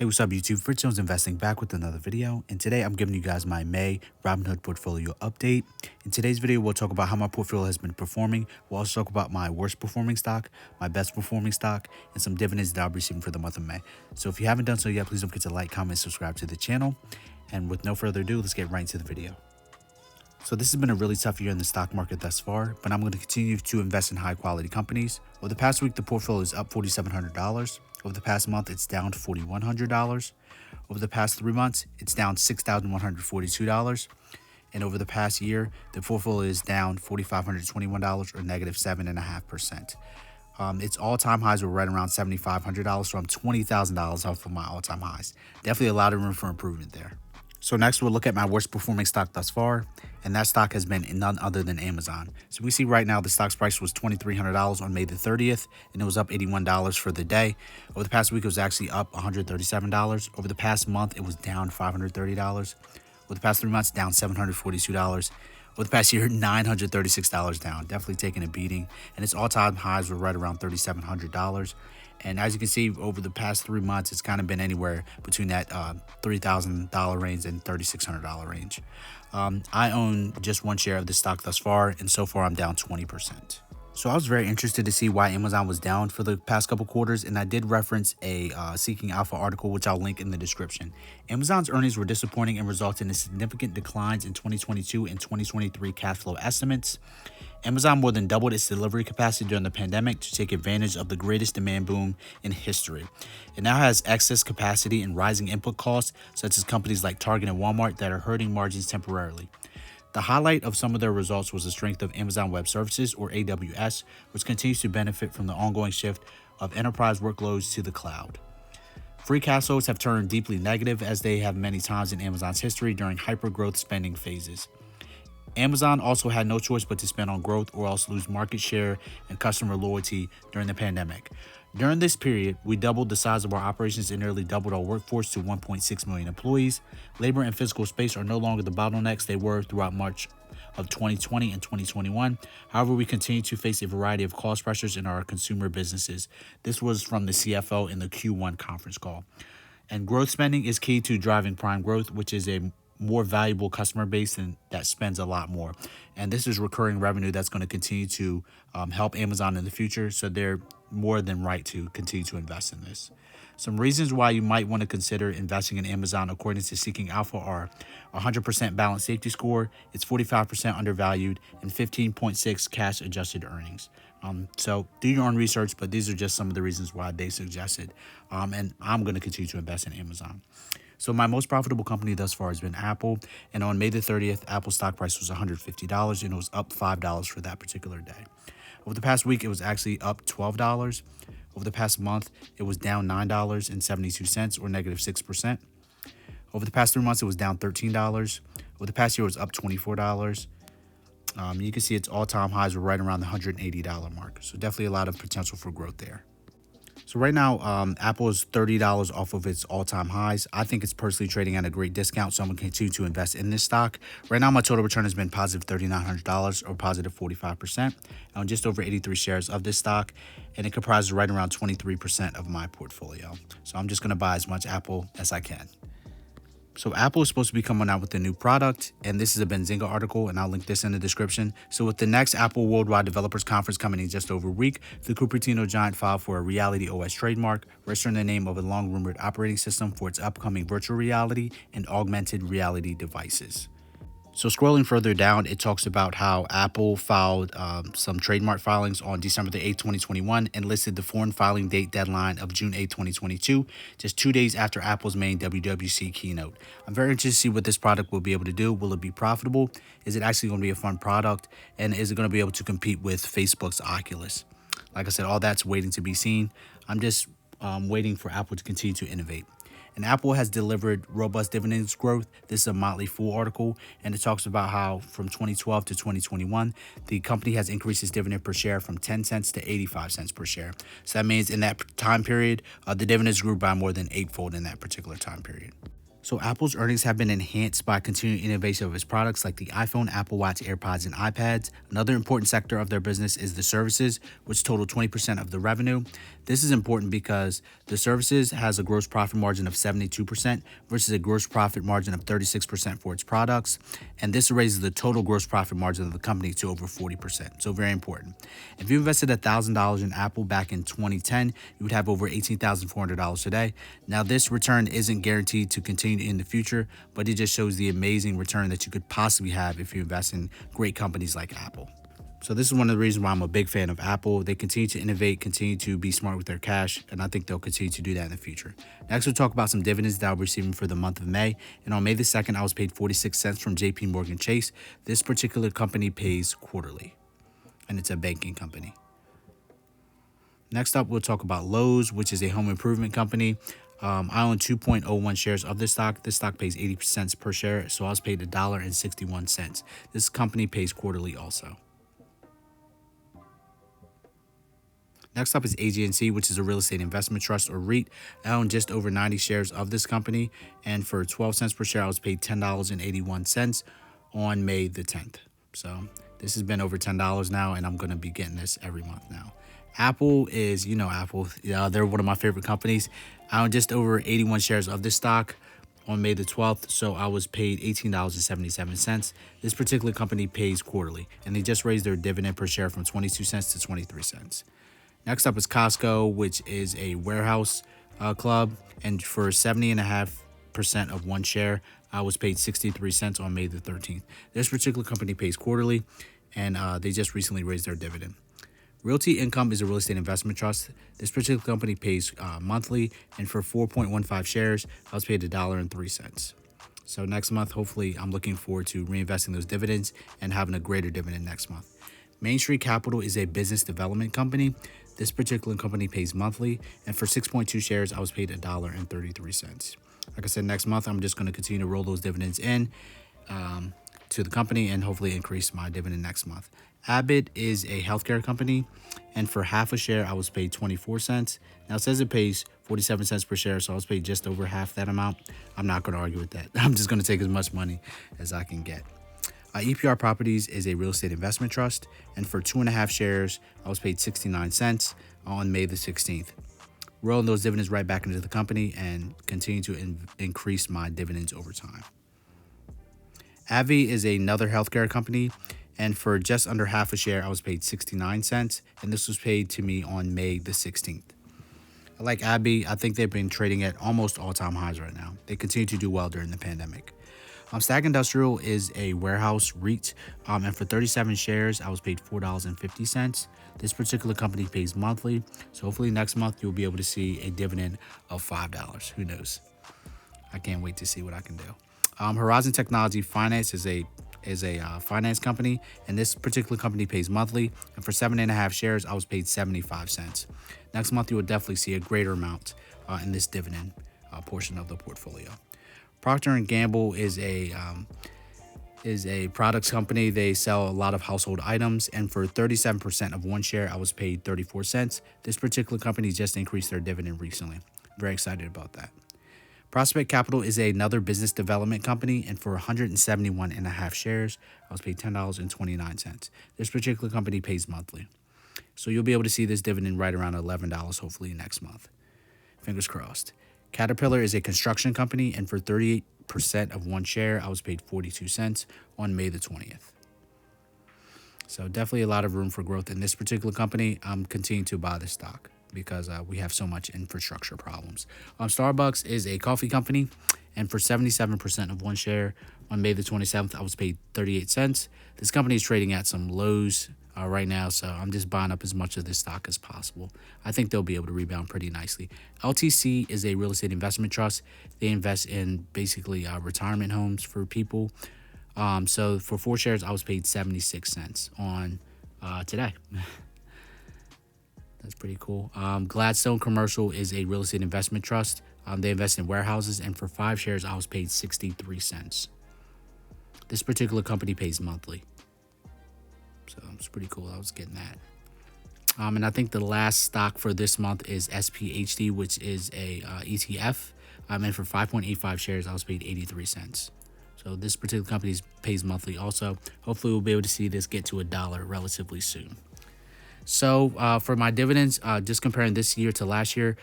Hey, what's up YouTube? Fritz Jones Investing back with another video, and today I'm giving you guys my May Robinhood Portfolio update. In today's video, we'll talk about how my portfolio has been performing. We'll also talk about my worst performing stock, my best performing stock, and some dividends that I'll be receiving for the month of May. So if you haven't done so yet, please don't forget to like, comment, subscribe to the channel. And with no further ado, let's get right into the video. So this has been a really tough year in the stock market thus far, but I'm going to continue to invest in high quality companies. Over the past week, the portfolio is up $4,700. Over the past month, it's down $4,100. Over the past 3 months, it's down $6,142. And over the past year, the portfolio is down $4,521 or negative 7.5%. Its all-time highs were right around $7,500, so I'm $20,000 off of my all-time highs. Definitely a lot of room for improvement there. So next we'll look at my worst performing stock thus far, and that stock has been none other than Amazon. So we see right now the stock's price was $2,300 on May the 30th, and it was up $81 for the day. Over the past week, it was actually up $137. Over the past month, it was down $530. Over the past 3 months, down $742. Over the past year, $936 down, definitely taking a beating. And its all-time highs were right around $3,700. And as you can see, over the past 3 months, it's kind of been anywhere between that $3,000 range and $3,600 range. I own just one share of this stock thus far, and so far I'm down 20%. So I was very interested to see why Amazon was down for the past couple quarters, and I did reference a Seeking Alpha article, which I'll link in the description. Amazon's earnings were disappointing and resulted in significant declines in 2022 and 2023 cash flow estimates. Amazon more than doubled its delivery capacity during the pandemic to take advantage of the greatest demand boom in history. It now has excess capacity and rising input costs, such as companies like Target and Walmart, that are hurting margins temporarily. The highlight of some of their results was the strength of Amazon Web Services, or AWS, which continues to benefit from the ongoing shift of enterprise workloads to the cloud. Free cash flows have turned deeply negative, as they have many times in Amazon's history during hyper-growth spending phases. Amazon also had no choice but to spend on growth or else lose market share and customer loyalty during the pandemic. During this period, we doubled the size of our operations and nearly doubled our workforce to 1.6 million employees. Labor and physical space are no longer the bottlenecks they were throughout March of 2020 and 2021. However, we continue to face a variety of cost pressures in our consumer businesses. This was from the CFO in the Q1 conference call. And growth spending is key to driving prime growth, which is a more valuable customer base and that spends a lot more. And this is recurring revenue that's going to continue to help Amazon in the future. So they're more than right to continue to invest in this. Some reasons why you might want to consider investing in Amazon, according to Seeking Alpha, are 100% balanced safety score, it's 45% undervalued, and 15.6 cash adjusted earnings. So do your own research, but these are just some of the reasons why they suggested. And I'm going to continue to invest in Amazon. So my most profitable company thus far has been Apple, and on May the 30th, Apple's stock price was $150, and it was up $5 for that particular day. Over the past week, it was actually up $12. Over the past month, it was down $9.72, or negative 6%. Over the past 3 months, it was down $13. Over the past year, it was up $24. You can see its all-time highs were right around the $180 mark. So definitely a lot of potential for growth there. So right now, Apple is $30 off of its all-time highs. I think it's personally trading at a great discount, so I'm going to continue to invest in this stock. Right now, my total return has been positive $3,900 or positive 45%. I own just over 83 shares of this stock, and it comprises right around 23% of my portfolio. So I'm just going to buy as much Apple as I can. So Apple is supposed to be coming out with a new product, and this is a Benzinga article, and I'll link this in the description. So with the next Apple Worldwide Developers Conference coming in just over a week, the Cupertino giant filed for a Reality OS trademark, registering the name of a long-rumored operating system for its upcoming virtual reality and augmented reality devices. So scrolling further down, it talks about how Apple filed some trademark filings on December the 8th, 2021, and listed the foreign filing date deadline of June 8th, 2022, just 2 days after Apple's main WWDC keynote. I'm very interested to see what this product will be able to do. Will it be profitable? Is it actually going to be a fun product? And is it going to be able to compete with Facebook's Oculus? Like I said, all that's waiting to be seen. I'm just waiting for Apple to continue to innovate. And Apple has delivered robust dividends growth. This is a Motley Fool article, and it talks about how from 2012 to 2021, the company has increased its dividend per share from 10 cents to 85 cents per share. So that means in that time period, the dividends grew by more than eightfold in that particular time period. So Apple's earnings have been enhanced by continued innovation of its products like the iPhone, Apple Watch, AirPods, and iPads. Another important sector of their business is the services, which total 20% of the revenue. This is important because the services has a gross profit margin of 72% versus a gross profit margin of 36% for its products. And this raises the total gross profit margin of the company to over 40%. So very important. If you invested $1,000 in Apple back in 2010, you would have over $18,400 today. Now this return isn't guaranteed to continue in the future, but it just shows the amazing return that you could possibly have if you invest in great companies like Apple. So this is one of the reasons why I'm a big fan of Apple. They continue to innovate, continue to be smart with their cash, and I think they'll continue to do that in the future. Next, we'll talk about some dividends that I'll be receiving for the month of May. And on May the 2nd, I was paid 46 cents from JP Morgan Chase. This particular company pays quarterly, and it's a banking company. Next up, we'll talk about Lowe's, which is a home improvement company. I own 2.01 shares of this stock. This stock pays 80 cents per share, so I was paid $1.61. This company pays quarterly also. Next up is AG&C, which is a real estate investment trust or REIT. I own just over 90 shares of this company, and for 12 cents per share, I was paid $10.81 on May the 10th. So this has been over $10 now, and I'm going to be getting this every month now. Apple is, Apple. They're one of my favorite companies. I own just over 81 shares of this stock on May the 12th, so I was paid $18.77. This particular company pays quarterly, and they just raised their dividend per share from 22 cents to 23 cents. Next up is Costco, which is a warehouse club, and for 70.5% of one share, I was paid 63 cents on May the 13th. This particular company pays quarterly, and they just recently raised their dividend. Realty Income is a real estate investment trust. This particular company pays monthly, and for 4.15 shares, I was paid $1.03. So next month, hopefully, I'm looking forward to reinvesting those dividends and having a greater dividend next month. Main Street Capital is a business development company. This particular company pays monthly, and for 6.2 shares, I was paid $1.33. Like I said, next month, I'm just going to continue to roll those dividends in to the company and hopefully increase my dividend next month. Abbott is a healthcare company, and for half a share, I was paid 24 cents. Now, it says it pays 47 cents per share, so I was paid just over half that amount. I'm not going to argue with that. I'm just going to take as much money as I can get. EPR Properties is a real estate investment trust, and for 2.5 shares, I was paid 69 cents on May the 16th. Rolling those dividends right back into the company and continue to increase my dividends over time. AbbVie is another healthcare company, and for just under half a share, I was paid 69 cents, and this was paid to me on May the 16th. I like AbbVie. I think they've been trading at almost all-time highs right now. They continue to do well during the pandemic. Stag Industrial is a warehouse REIT, and for 37 shares, I was paid $4.50. This particular company pays monthly, so hopefully next month you'll be able to see a dividend of $5. Who knows? I can't wait to see what I can do. Horizon Technology Finance is a finance company, and this particular company pays monthly, and for 7.5 shares, I was paid 75 cents. Next month, you will definitely see a greater amount in this dividend portion of the portfolio. Procter & Gamble is a products company. They sell a lot of household items, and for 37% of one share, I was paid 34 cents. This particular company just increased their dividend recently. Very excited about that. Prospect Capital is another business development company, and for 171.5 shares, I was paid $10.29. This particular company pays monthly. So you'll be able to see this dividend right around $11 hopefully next month. Fingers crossed. Caterpillar is a construction company, and for 38% of one share, I was paid 42 cents on May the 20th. So definitely a lot of room for growth in this particular company. I'm continuing to buy this stock because we have so much infrastructure problems. Starbucks is a coffee company, and for 77% of one share on May the 27th, I was paid 38 cents. This company is trading at some lows right now, so I'm just buying up as much of this stock as possible. I think they'll be able to rebound pretty nicely. LTC is a real estate investment trust. They invest in basically retirement homes for people. So for 4 shares, I was paid 76 cents on today. That's pretty cool. Gladstone Commercial is a real estate investment trust. They invest in warehouses, and for 5 shares, I was paid 63 cents. This particular company pays monthly. So it's pretty cool. I was getting that. And I think the last stock for this month is SPHD, which is a ETF. And for 5.85 shares, I was paid 83 cents. So this particular company pays monthly also. Hopefully we'll be able to see this get to $1 relatively soon. So for my dividends, just comparing this year to last year,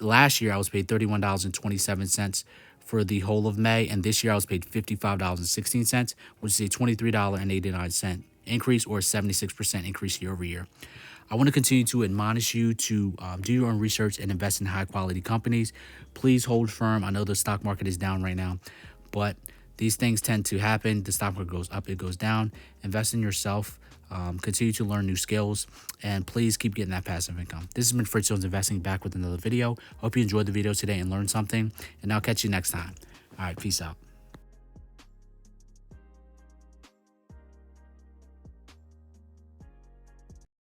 last year I was paid $31.27 for the whole of May, and this year I was paid $55.16, which is a $23.89 increase, or a 76% increase year over year. I want to continue to admonish you to do your own research and invest in high quality companies. Please hold firm. I know the stock market is down right now, but these things tend to happen. The stock market goes up, it goes down. Invest in yourself. Continue to learn new skills, and please keep getting that passive income. This has been Fritz Jones Investing, back with another video. Hope you enjoyed the video today and learned something, and I'll catch you next time. All right, peace out.